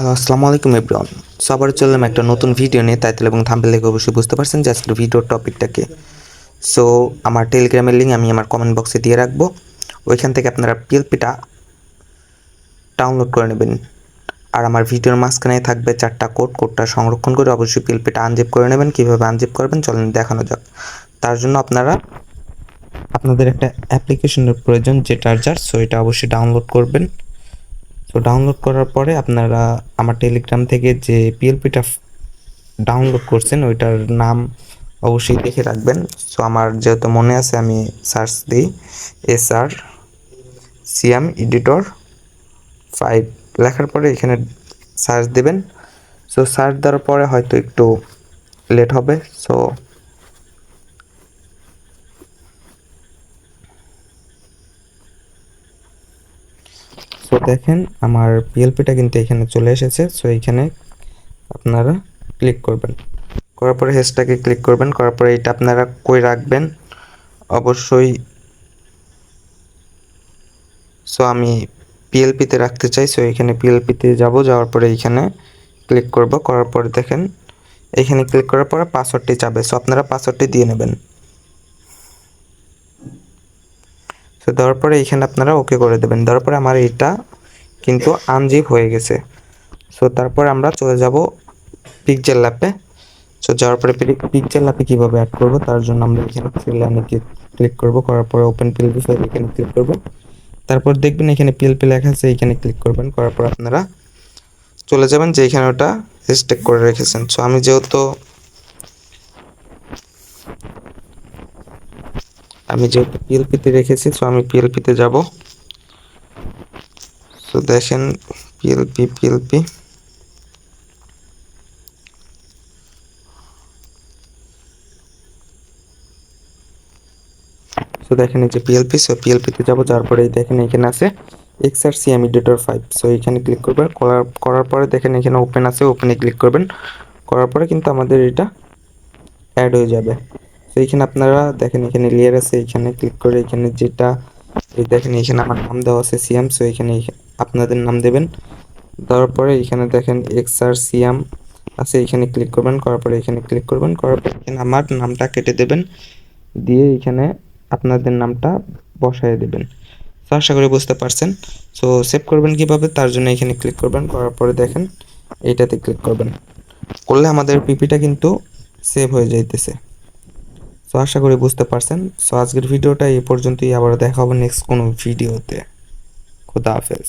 আসসালামু আলাইকুম everyone. So আবার চললাম একটা নতুন ভিডিও নিয়ে। টাইটেল এবং থাম্বনেল দেখে অবশ্যই বুঝতে পারছেন যে আজকের ভিডিওর টপিকটা কি। সো আমার টেলিগ্রামের লিঙ্ক আমি আমার কমেন্ট বক্সে দিয়ে রাখবো। ওইখান থেকে আপনারা পিএলপিটা ডাউনলোড করে নেবেন। আর আমার ভিডিওর মাঝখানে থাকবে 4টা কোডটা সংরক্ষণ করে অবশ্যই পিএলপিটা আনজিপ করে নেবেন। কীভাবে আনজিপ করবেন চলেন দেখানো যাক। তার জন্য আপনাদের একটা অ্যাপ্লিকেশনের প্রয়োজন, যে চার্জার। সো এটা অবশ্যই ডাউনলোড করবেন। সো ডাউনলোড করার পরে আপনারা আমার টেলিগ্রাম থেকে যে পিএলপিটা ডাউনলোড করছেন ওইটার নাম অবশ্যই লিখে রাখবেন। সো আমার যেহেতু মনে আছে আমি সার্চ দিই SR সিএম এডিটর 5 লেখার পরে এখানে সার্চ দেবেন। সো সার্চ দেওয়ার পরে হয়তো একটু লেট হবে। সো দেখেন আমার পিএলপিটা কিন্তু এখানে চলে এসেছে। সো এইখানে আপনারা ক্লিক করবেন, করার পরে হ্যাশট্যাগে ক্লিক করবেন, করার পরে এটা আপনারা কই রাখবেন অবশ্যই। সো আমি পিএলপিতে রাখতে চাই। সো এখানে পিএলপিতে যাওয়ার পরে এইখানে ক্লিক করব, করার পরে দেখেন এখানে ক্লিক করার পরে পাসওয়ার্ডটি চাবে। সো আপনারা পাসওয়ার্ডটি দিয়ে নেবেন। সো দেওয়ার পরে এইখানে আপনারা ওকে করে দেবেন। দেওয়ার পরে আমার এটা কিন্তু আনজিপ হয়ে গেছে। সো তারপরে আমরা চলে যাব পিক্সেল ল্যাবে। সো যাওয়ার পরে পিক্সেল ল্যাবে কীভাবে অ্যাড করবো তার জন্য আমরা এখানে থ্রি লাইনে ক্লিক করব, করার পরে ওপেন পিএলপি ফাইল এখানে ক্লিক করব। তারপর দেখবেন এখানে পিএলপি লেখা আছে, এখানে ক্লিক করবেন, করার পর আপনারা চলে যাবেন যে এখানে ওটা হ্যাশট্যাগ করে রেখেছেন। সো আমি যেহেতু পিএলপিতে রেখেছি, সো আমি পিএলপিতে যাব। সো দেখেন পিএলপি সো দেখেন এই যে পিএলপি। সো পিএলপিতে যাবো, যাওয়ার পরে দেখেন এখানে আছে XR সিএম এডিটর 5। সো এখানে ক্লিক করবেন, করার পরে দেখেন এখানে ওপেন আছে, ওপেনে ক্লিক করবেন, করার পরে কিন্তু আমাদের এটা অ্যাড হয়ে যাবে। তো এখানে আপনারা দেখেন এখানে লেয়ার আছে, এখানে ক্লিক করে এখানে যেটা দেখেন এখানে আমার নাম দেওয়া আছে সিএম। সো এখানে আপনাদের নাম দেবেন। দেওয়ার পরে এখানে দেখেন XR সিএম আছে, এখানে ক্লিক করবেন, করার পরে এখানে ক্লিক করবেন, করার পরে এখানে আমার নামটা কেটে দেবেন, দিয়ে এখানে আপনাদের নামটা বসায় দেবেন। তো আশা করি বুঝতে পারছেন। সো সেভ করবেন কিভাবে তার জন্য এখানে ক্লিক করবেন, করার পরে দেখেন এইটাতে ক্লিক করবেন, করলে আমাদের পিপিটা কিন্তু সেভ হয়ে যাইতেছে। সো আশা করি বুঝতে পারছেন। সো আজকের ভিডিওটা এই পর্যন্তই, আবার দেখা হবে নেক্সট কোনো ভিডিওতে। খুদা হাফেজ।